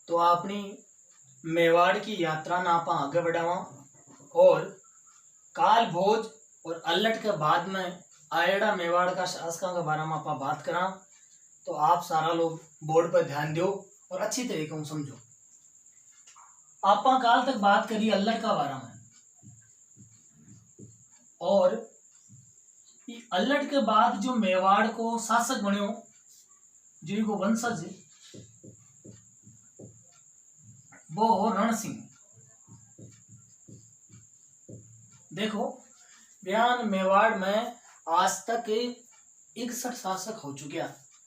तो अपनी मेवाड़ की यात्रा ना आप आगे बढ़ावा और काल भोज और अल्लट के बाद में आयड़ा मेवाड़ का शासकों के बारे में आप बात करा। तो आप सारा लोग बोर्ड पर ध्यान दो और अच्छी तरीके से समझो। आप काल तक बात करी अल्लट का बारे में और अल्लट के बाद जो मेवाड़ को शासक बनो जिनको वंशज वो हो रण सिंह। देखो बयान मेवाड़ में आज तक 61 शासक हो चुके,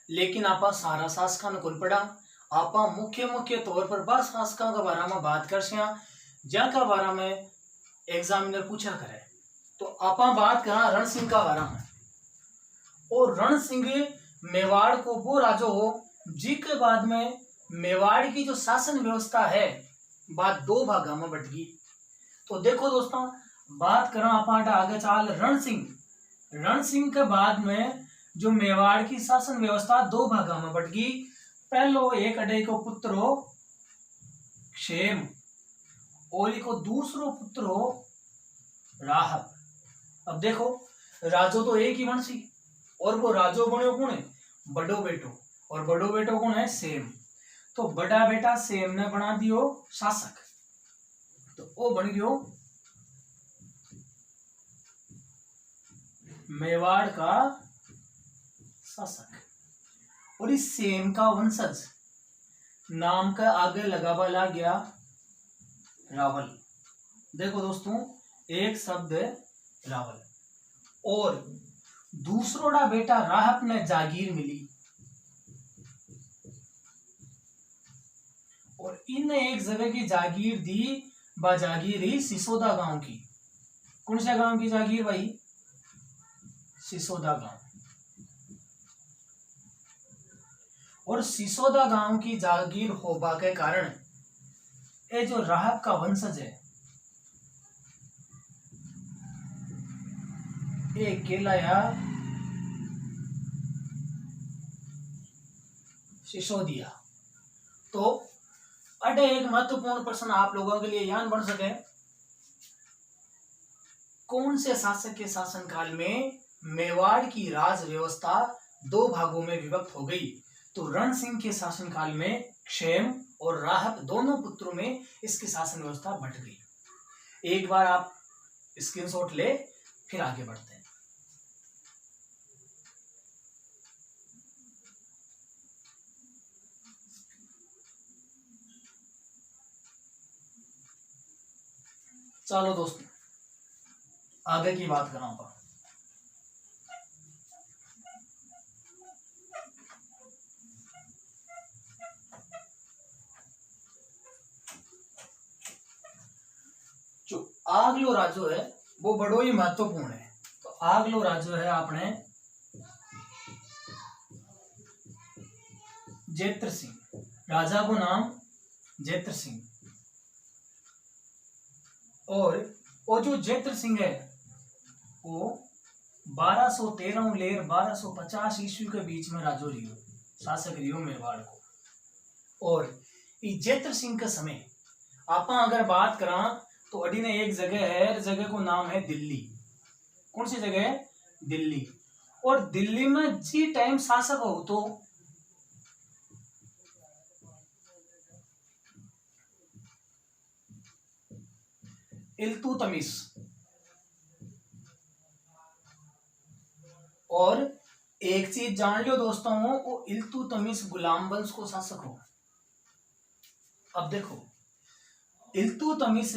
लेकिन आप सारा शासकों ने कुल पड़ा। आप मुख्य तौर पर 12 शासकों के बारे में बात कर जिनका बारे में एग्जामिनर पूछा करे। तो आप बात करा रण सिंह का बारे में। और रण सिंह मेवाड़ को वो राजो हो जिसके बाद में मेवाड़ की जो शासन व्यवस्था है बात दो भागों में बट गई। तो देखो दोस्तों बात करा आप आगे चाल रण सिंह के बाद में जो मेवाड़ की शासन व्यवस्था दो भागों में बट गई। पहलो एक अडे को पुत्र हो क्षेम और को दूसरो पुत्र हो राहब। अब देखो राजो तो एक ही वंशी और वो राजो बनो कौन है बड़ो बेटो, और बड़ो बेटो कौन है सेम। तो बड़ा बेटा सेम ने बना दियो शासक, तो वो बन गयो मेवाड़ का शासक। और इस सेम का वंशज नाम का आगे लगावा ला गया रावल। देखो दोस्तों एक शब्द है रावल। और दूसरोड़ा बेटा राहब ने जागीर मिली और इन एक जगह की जागीर दी बा जागीर ही सिसोदा गांव की। कौन सा गांव की जागीर भाई? सिसोदा गांव। और सिसोदा गांव की जागीर होबा के कारण ये जो राहब का वंशज है ये कहलाया सिसोदिया। तो अडे एक महत्वपूर्ण प्रश्न आप लोगों के लिए यान बन सके, कौन से शासक के शासनकाल में मेवाड़ की राज व्यवस्था दो भागों में विभक्त हो गई? तो रण सिंह के शासनकाल में क्षेम और राहब दोनों पुत्रों में इसकी शासन व्यवस्था बट गई। एक बार आप स्क्रीनशॉट ले फिर आगे बढ़ते हैं। चलो दोस्तों आगे की बात करा पर जो आगलो राज्यो है वो बड़ो ही महत्वपूर्ण है। तो आगलो राज्यो है आपने जेत्र सिंह। राजा को नाम जेत्र सिंह। और वो जो जेत्र सिंह है वो 1213 लेर 1250 ईस्वी के बीच में राजो रियो शासक रियो मेवाड़ को। और इस जेत्र सिंह के समय आप अगर बात करा तो अड़ी ने एक जगह है, जगह को नाम है दिल्ली। कौन सी जगह है? दिल्ली। और दिल्ली में जी टाइम शासक हो तो इल्तुतमिश। और एक चीज जान लो दोस्तों वो इल्तुतमिश गुलाम वंश को शासक हो। अब देखो इल्तुतमिश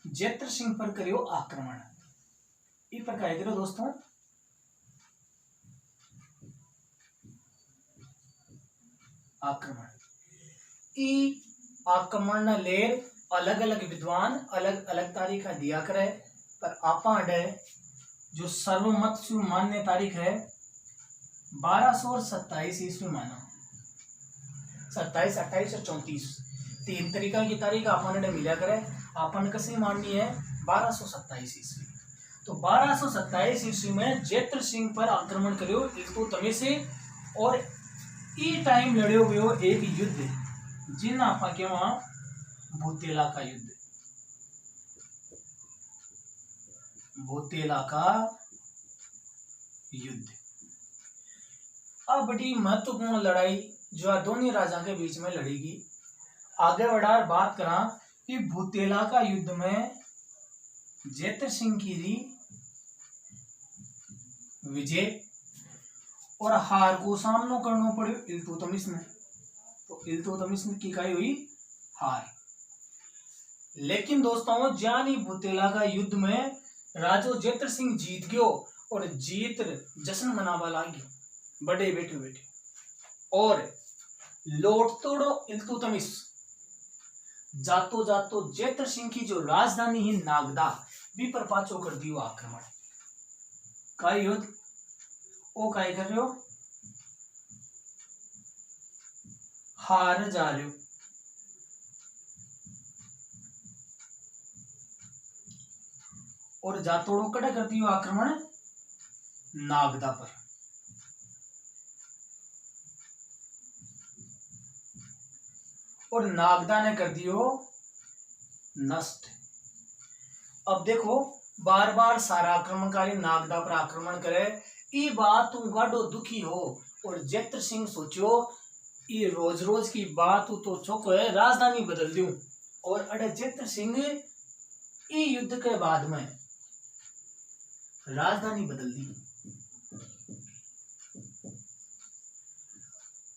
जेत्र सिंह पर करियो आक्रमण। इस प्रकार करो दोस्तों आक्रमण। ई आक्रमण न लेर अलग अलग विद्वान अलग अलग तारीख दिया करे, पर आपा अडे जो सर्वमत से मान्य तारीख है 1227 ईस्वी माना। 27, 28 और 34 तीन तरीका की तारीख आपन ने मिला करे। आपन कसी माननी है 1227 ईस्वी। तो 1227 ईस्वी में जेत्र सिंह पर आक्रमण करियो इल्तुतमिश और ई टाइम लड़ियो गयो एक युद्ध जिन आपा के वहां भूतेला का युद्ध, भूतेला का युद्ध। अब बड़ी महत्वपूर्ण लड़ाई जो है दोनों राजा के बीच में लड़ेगी। आगे बढ़ा बात करा कि भूतेला का युद्ध में जेतर सिंह की री विजय और हार को सामना करना पड़े इल्तुतमिश ने। तो इल्तुतमिश की काय हुई हार। लेकिन दोस्तों जानी भूतेला का युद्ध में राजो जेतर सिंह जीत गयो और जीत जश्न मनावा लागी बड़े बैठे बैठे। और लौट तोड़ो इल्तुतमिश जातो जातो जेतर सिंह की जो राजधानी ही नागदा भी पर पाचो कर दियो आक्रमण। का युद्ध ओ काय कर रहे हो, हार जा रहे हो। और जातोड़ो कड़े कर दियो आक्रमण नागदा पर। और नागदा ने कर दियो नष्ट। अब देखो बार बार सारा आक्रमणकारी नागदा पर आक्रमण करे, ई बात तू गाडो दुखी हो। और जेतर सिंह सोचो ये रोज रोज की बात तो चौको है, राजधानी बदल दूं। और अड़े जेतर सिंह ई युद्ध के बाद में राजधानी बदल दी।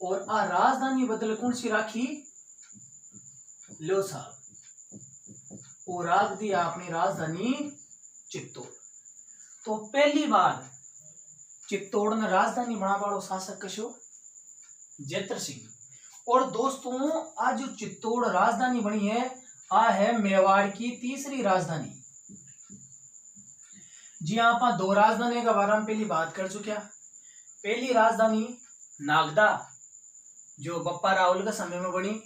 और आ राजधानी बदल कौन सी राखी, लो साहब, वो राख दी अपनी राजधानी चित्तौड़। तो पहली बार चित्तौड़ ने राजधानी बना वालों शासक कशो जेतर सिंह। और दोस्तों आज जो चित्तौड़ राजधानी बनी है आ है मेवाड़ की तीसरी राजधानी। जी हाँ, आप दो राजधानी का बारे में पहली बात कर चुके। पहली राजधानी नागदा जो बप्पा रावल का समय में बनी,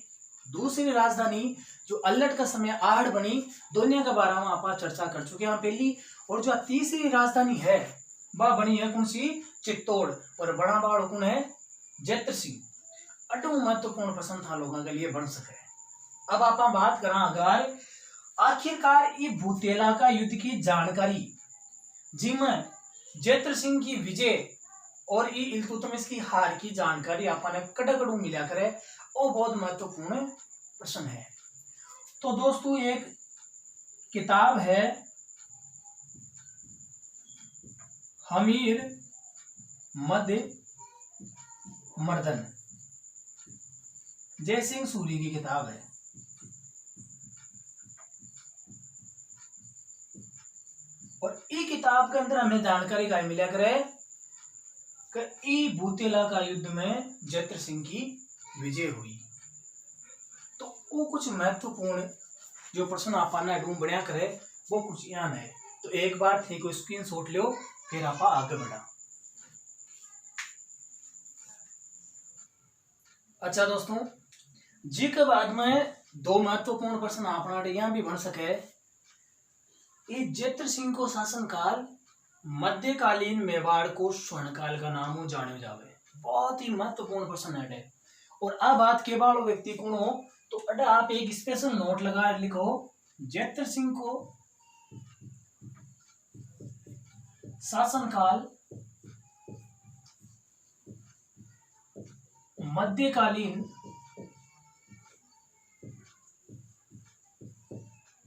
दूसरी राजधानी जो अल्लट का समय आहड़ बनी। दोनों के बारे में आप चर्चा कर चुके हैं पहली। और जो तीसरी राजधानी है वह बनी है कौन सी, चित्तौड़। और बड़ा बाड़ कौन है, जेतर सिंह। अटू महत्वपूर्ण प्रश्न था लोगों के लिए बन सके। अब आप बात करा अगर आखिरकार ये भूतेला का युद्ध की जानकारी जिसमें जेतर सिंह की विजय और ये इल्तुतमिश की हार की जानकारी आपने कड़कड़ू मिला करे, वो बहुत महत्वपूर्ण प्रश्न है। तो दोस्तों एक किताब है हमीर मध्य मर्दन, जय सिंह सूरी की किताब है। और ई किताब के अंदर हमें जानकारी का मिला करे कि ई भूतेला का युद्ध में जेतर सिंह की विजय हुई। तो वो कुछ महत्वपूर्ण जो प्रश्न आपने ढूंढ बढ़िया करे वो कुछ यहाँ है। तो एक बार थे को स्क्रीन शॉट लो, फिर आप आगे बढ़ा। अच्छा दोस्तों जी के बाद में दो महत्वपूर्ण प्रश्न अपना यहाँ भी बन सके। ये जेतर सिंह को शासनकाल मध्यकालीन मेवाड़ को स्वर्णकाल का नाम जाने जावे, बहुत ही महत्वपूर्ण प्रश्न है। और अब बात के बाल व्यक्ति कौन हो, तो अडा आप एक स्पेशल नोट लगा लिखो, जेतर सिंह को शासनकाल मध्यकालीन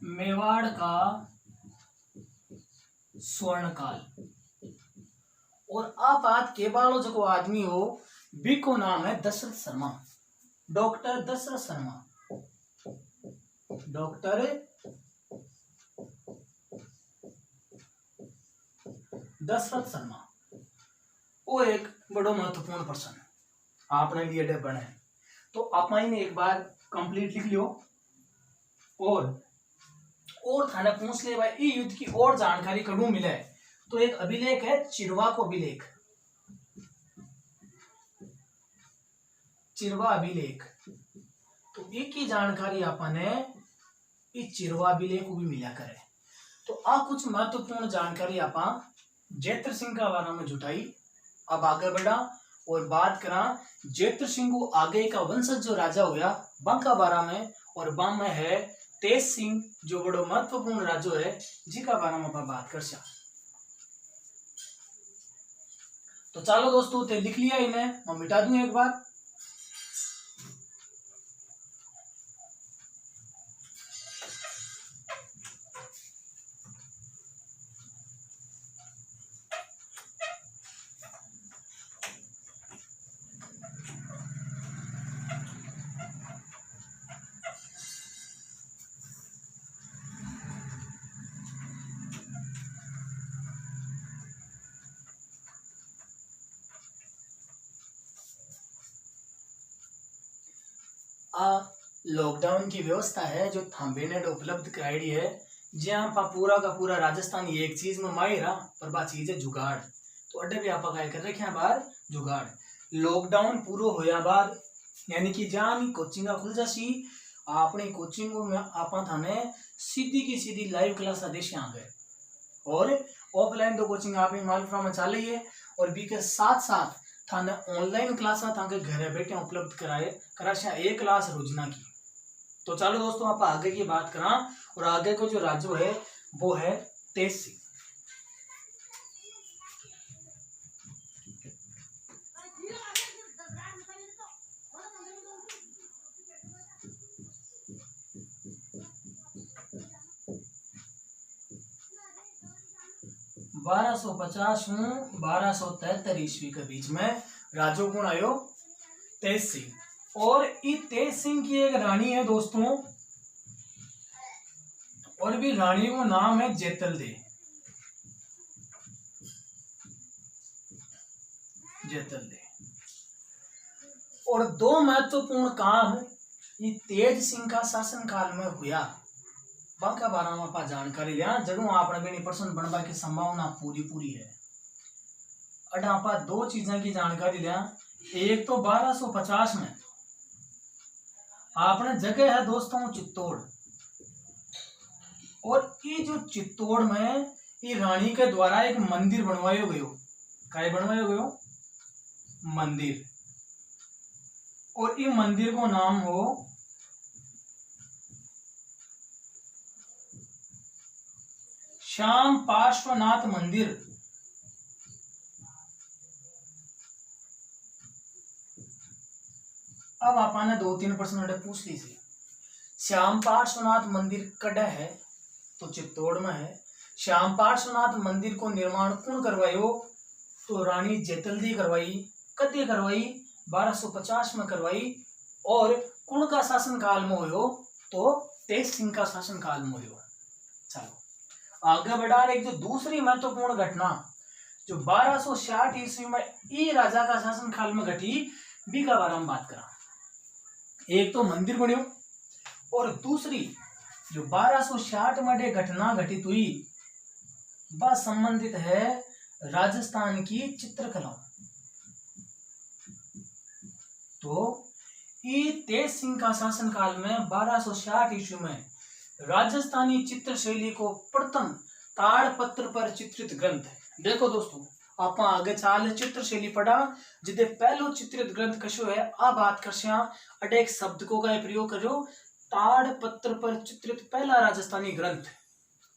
मेवाड़ का स्वर्णकाल। और आप बात के बालो जो आदमी हो बी को नाम है दशरथ शर्मा, डॉक्टर दशरथ शर्मा, डॉक्टर दशरथ शर्मा। वो एक बड़ा महत्वपूर्ण प्रश्न आपने लिए बने, तो आप एक बार कंप्लीट लिख लियो। और थाने पूछ ले भाई युद्ध की और जानकारी कड़ू मिले, तो एक अभिलेख है चिरवा को अभिलेख, चिरवा अभिलेख। तो एक की जानकारी आपने इस चिरवा अभिलेख को भी मिला करे। तो आ कुछ महत्वपूर्ण जानकारी आप जेतर सिंह का बारे में जुटाई। अब आगे बढ़ा और बात करा जेत्र सिंह को आगे का वंशज जो राजा हुआ बांका बारा में, और बाम में है तेज सिंह जो बड़ो महत्वपूर्ण राजो है जिका बारे में अपन बात कर सा। तो चलो दोस्तों ते लिख लिया इन्हें, मैं मिटा दूं एक बार। आ लॉकडाउन की व्यवस्था है जो थांबे ने उपलब्ध कराई है, जहाँ पा पूरा का पूरा राजस्थान एक चीज में माहिर पर बा चीज है जुगाड़। तो अड्डे भी आप क्या कर रखे हैं बाहर जुगाड़। लॉकडाउन पूरा होया बाद यानी कि जहाँ कोचिंग खुल जासी अपनी कोचिंग में आप थाने सीधी की सीधी लाइव क्लास आदेश आ गए, और ऑफलाइन तो कोचिंग आप मालपुरा में चल रही है, और बी के साथ साथ थाने ऑनलाइन क्लास थाके घरे बैठे उपलब्ध कराशा एक क्लास रोजना की। तो चलो दोस्तों आप आगे की बात करा, और आगे को जो राज्य है वो है तेज सिंह। 1250 में 1273 ईस्वी के बीच में राजो कौन आयो तेज सिंह। और ये तेज सिंह की एक रानी है दोस्तों, और भी रानी का नाम है जेतल दे। जेतल दे। और दो महत्वपूर्ण काम ये तेज सिंह का शासन काल में हुआ, बाका बारे में आप जानकारी लिया जरूर आपने भी प्रश्न बनवा की संभावना पूरी है। अट आप दो चीजें की जानकारी लिया। एक तो 1250 में आपने जगह है दोस्तों चित्तौड़, और ये जो चित्तौड़ में ये रानी के द्वारा एक मंदिर बनवायो गयो। क्या बनवायो गयो? मंदिर। और ये मंदिर को नाम हो श्याम पार्श्वनाथ मंदिर। अब आपने 2-3 प्रश्न पूछ ली थी। श्याम पार्श्वनाथ मंदिर कड़ा है? तो चित्तौड़ में है। श्याम पार्श्वनाथ मंदिर को निर्माण कौन करवायो? तो रानी जेतलदी करवाई। कदे करवाई? 1250 में करवाई। और कौन का शासन काल में हो? तो तेज सिंह का शासन काल में हो। चलो आगे बढ़ा। एक जो दूसरी महत्वपूर्ण घटना जो 1260 ईस्वी में ई राजा का शासन काल में घटी, बी का बारे में बात करा। एक तो मंदिर बनियो, और दूसरी जो 1260 में घटना घटित हुई वह संबंधित है राजस्थान की चित्रकला। तो ई तेज सिंह का शासन काल में 1260 ईस्वी में राजस्थानी चित्र शैली को प्रथम ताड़पत्र पर चित्रित ग्रंथ। देखो दोस्तों आप आगे चाल चित्र शैली पढ़ा जिदे पहलो चित्रित ग्रंथ कशो है आ बात करसिया। अटे एक शब्द को का प्रयोग करो, ताड़पत्र पर चित्रित पहला राजस्थानी ग्रंथ।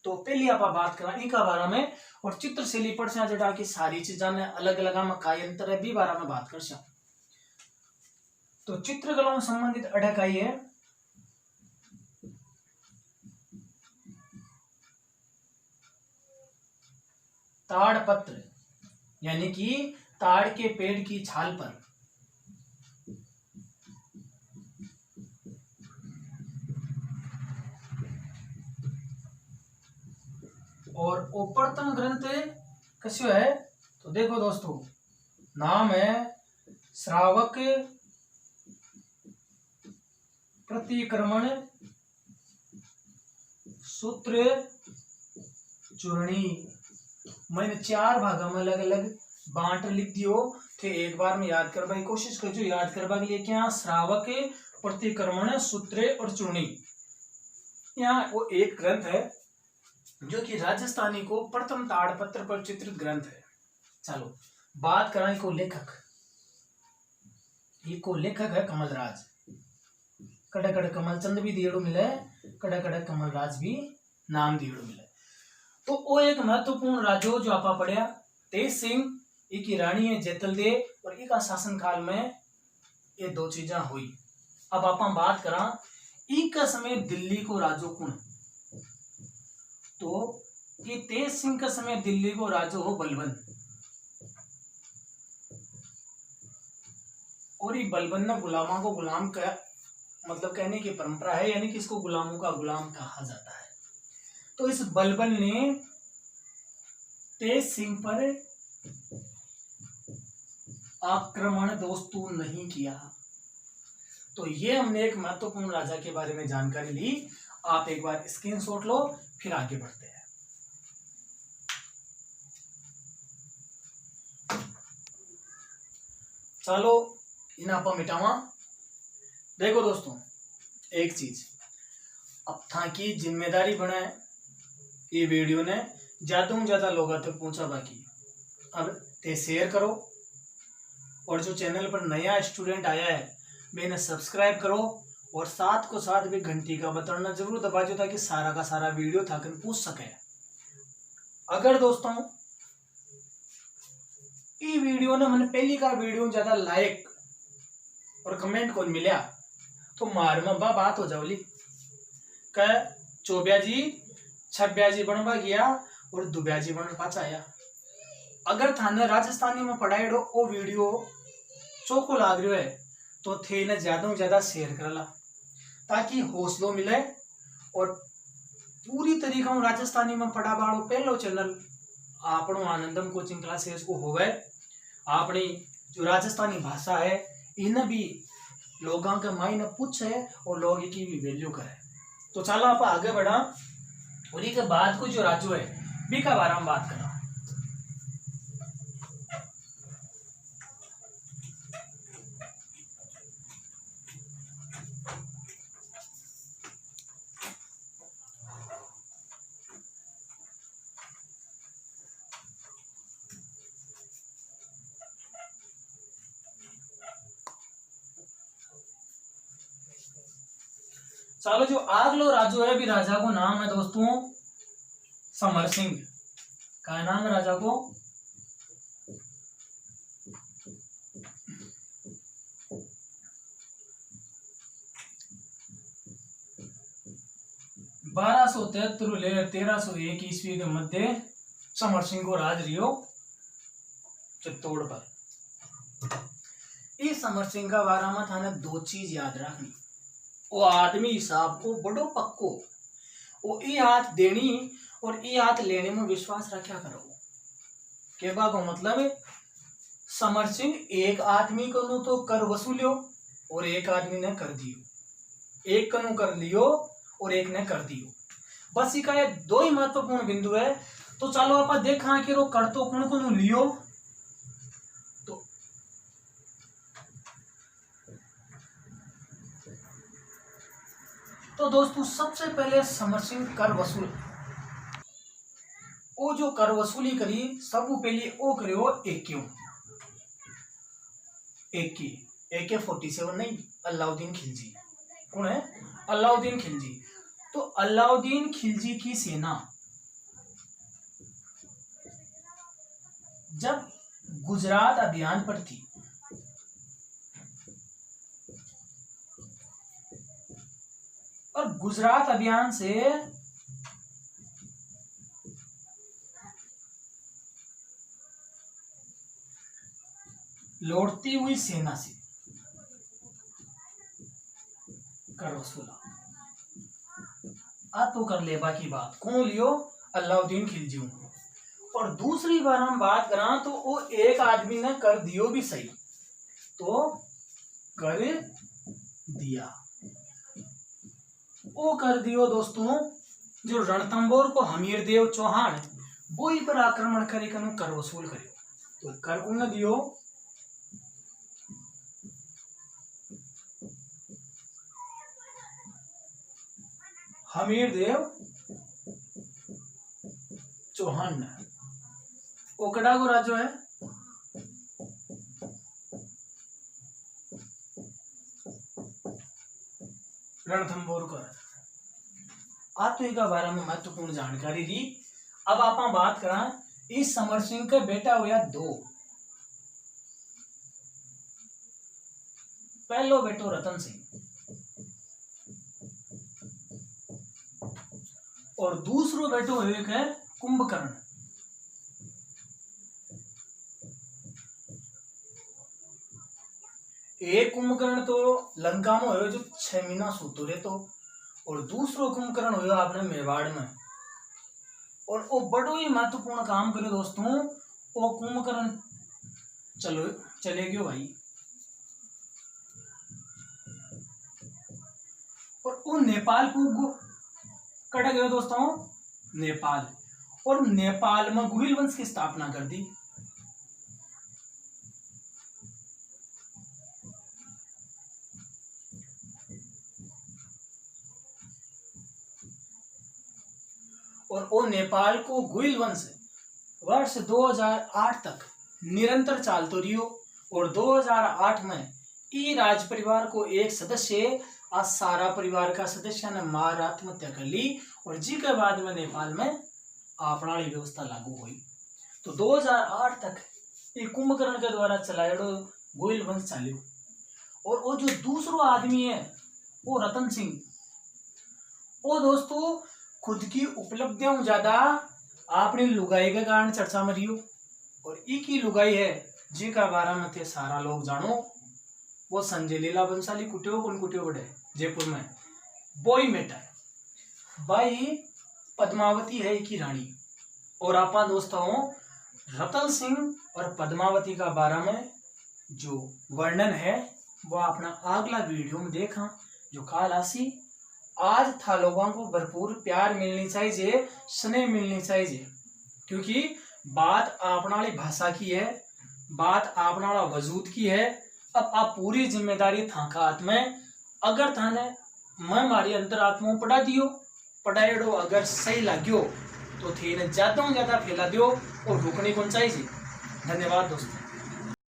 तो पहली आप बात करा इनका बारे में, और चित्र शैली पढ़ से जटा की सारी चीजा ने अलग अलग में काय अंतर है बी बारे में बात करसिया। तो चित्रकला से संबंधित अटक आई है ताड़पत्र, यानी कि ताड़ के पेड़ की छाल पर और ओपरतम ग्रंथ कस्यो है? तो देखो दोस्तों नाम है श्रावक प्रतिक्रमण सूत्र चूर्णी। मैंने 4 भागों में अलग अलग बांट लिख दियो थे। एक बार में याद करवा की कोशिश करो। याद करवा के लिए क्या? श्रावक प्रतिक्रमण सूत्र और चूर्णी। यहाँ वो एक ग्रंथ है जो कि राजस्थानी को प्रथम ताड़पत्र पर चित्रित ग्रंथ है। चलो बात कराएं को लेखक। इको लेखक है कमलराज। कड़े कड़े कमलचंद भी दियड़ो मिले, कड़े कड़े कमलराज भी नाम दियड़ो मिले। तो वो एक महत्वपूर्ण राजो जो आपा पढ़िया तेज सिंह, इकी रानी है जेतल देव, और इका शासन काल में ये दो चीजा हुई। अब आपा बात करा इका समय दिल्ली को राजो कौन, तो ये तेज सिंह का समय दिल्ली को राजो हो बलबन, और ये बलबन ने गुलामों को गुलाम का मतलब कहने की परंपरा है, यानी कि इसको गुलामों का गुलाम कहा जाता है। तो इस बलबन ने तेज सिंह पर आक्रमण दोस्तों नहीं किया। तो ये हमने एक महत्वपूर्ण राजा के बारे में जानकारी ली। आप एक बार स्क्रीनशॉट लो, फिर आगे बढ़ते हैं। चलो इन आप मिटावा। देखो दोस्तों, एक चीज अब था की जिम्मेदारी बना है ये वीडियो ने ज्यादा से ज्यादा लोगों तक पहुंचा। बाकी अब ते शेयर करो, और जो चैनल पर नया स्टूडेंट आया है मैंने सब्सक्राइब करो, और साथ को साथ भी घंटी का बटन जरूर दबा दो ताकि सारा का सारा वीडियो थाकन पूछ सके। अगर दोस्तों ये वीडियो ने मैंने पहली का वीडियो ज्यादा लाइक और कमेंट को मिला तो मार में बात हो जाओली कह चौबिया जी छब्या जी बनवा गया और दुबिया जी बन पाचा आया। अगर थाने राजस्थानी में पढ़ाएड़ो ओ वीडियो चौको लाग रही है तो थे ने ज्यादा से ज्यादा शेयर करला ताकि हौसलो मिले, और पूरी तरीका हूँ राजस्थानी में पढ़ा बाड़ो पहलो चैनल आपनो आनंदम कोचिंग क्लासेस को होवे। अपनी जो राजस्थानी भाषा है इन भी लोगों के मायने पूछे और लोग की भी वैल्यू करे। तो चलो आप आगे बढ़ा, और के बाद को जो राज्य है बी का बारे में बात करा। चलो जो आगलो राजो है भी राजा को नाम है दोस्तों समर सिंह। क्या नाम है राजा को? बारह सौ 1301 ईस्वी के मध्य समर सिंह को राज रियो चित्तौड़ पर। इस समर सिंह का बारे में थाने दो चीज याद रखनी। वो आदमी हिसाब को बड़ो पक्को, वो ई हाथ देनी और ई हाथ लेने में विश्वास रखा करो। के बा को मतलब समर सिंह एक आदमी को तो कर वसूलियो और एक आदमी ने कर दियो, एक कनु कर लियो और एक ने कर दियो। बस इका ये दो ही महत्वपूर्ण बिंदु है। तो चलो आप देखा कि रो कर तो कौन को लियो। तो दोस्तों सबसे पहले समर सिंह कर वसूल, वो जो कर वसूली करी सब पहले वो करियो AK-47 नहीं, अलाउद्दीन खिलजी। कौन है? अलाउद्दीन खिलजी। तो अलाउद्दीन खिलजी की सेना जब गुजरात अभियान पर थी और गुजरात अभियान से लौटती हुई सेना से कर वसूला। आ तो कर लेबा की बात कौन लियो? अलाउद्दीन खिलजी। और दूसरी बार हम बात करा तो वो एक आदमी ने कर दियो भी सही, तो कर दिया वो कर दियो दोस्तों जो रणथंबोर को हमीर देव चौहान वो ही पर आक्रमण करे कर वसूल करियो। तो कर उन दियो हमीर देव चौहान ने। ओकड़ा को राजो है रणथंभौर को आ तो इनका बारे में महत्वपूर्ण जानकारी दी। अब आप बात करा इस समर सिंह का बेटा हुआ दो। पहलो बेटो रतन सिंह और दूसरो बेटो एक है कुंभकर्ण। एक कुंभकर्ण तो लंका में हो जो 6 महीना सूतो रहतो और दूसरो कुंभकर्ण हो आपने मेवाड़ में और वो बड़ो ही महत्वपूर्ण काम करे दोस्तों। वो कुंभकर्ण चले गयो भाई और वो नेपाल को कट गयो दोस्तों नेपाल, और नेपाल में गुहिल वंश की स्थापना कर दी। और वो नेपाल को गुहिल वंश वर्ष 2008 तक निरंतर चालतो रहियो और 2008 में ई राज परिवार को एक सदस्य आज सारा परिवार का सदस्य ने मार आत्महत्या कर ली और जी के बाद में नेपाल में आपराणी व्यवस्था लागू हुई। तो 2008 तक ये कुंभकर्ण के द्वारा चलाएड़ो गुहिल वंश चाल्यो। और वो जो दूसरो आदमी है वो रतन सिंह, वो दोस्तों खुद की उपलब्धियों ज्यादा अपनी लुगाई के कारण चर्चा में रहियो और एक ही लुगाई है जी का बारे में थे सारा लोग जानो। वो संजय लीला बंसाली कुटियो कौन कुटियो बड़े जयपुर में बोई मेटा भाई पद्मावती है एक ही रानी। और आपा दोस्तों रतन सिंह और पद्मावती का बारे में जो वर्णन है वो अपना अगला वीडियो में देखा जो काल आसी। आज था लोगों को भरपूर प्यार मिलनी चाहिए, स्नेह मिलनी चाहिए, क्योंकि बात आपनाली भाषा की है, बात आपनाला वजूद की है। अब आप पूरी जिम्मेदारी थाका हाथ में, अगर थाने मैं मारी अंतरात्मा पढ़ा दियो पढ़ाएड़ो अगर सही लाग्यो तो थे ज्यादा फैला दियो और रुकने को चाहिए। धन्यवाद दोस्तों।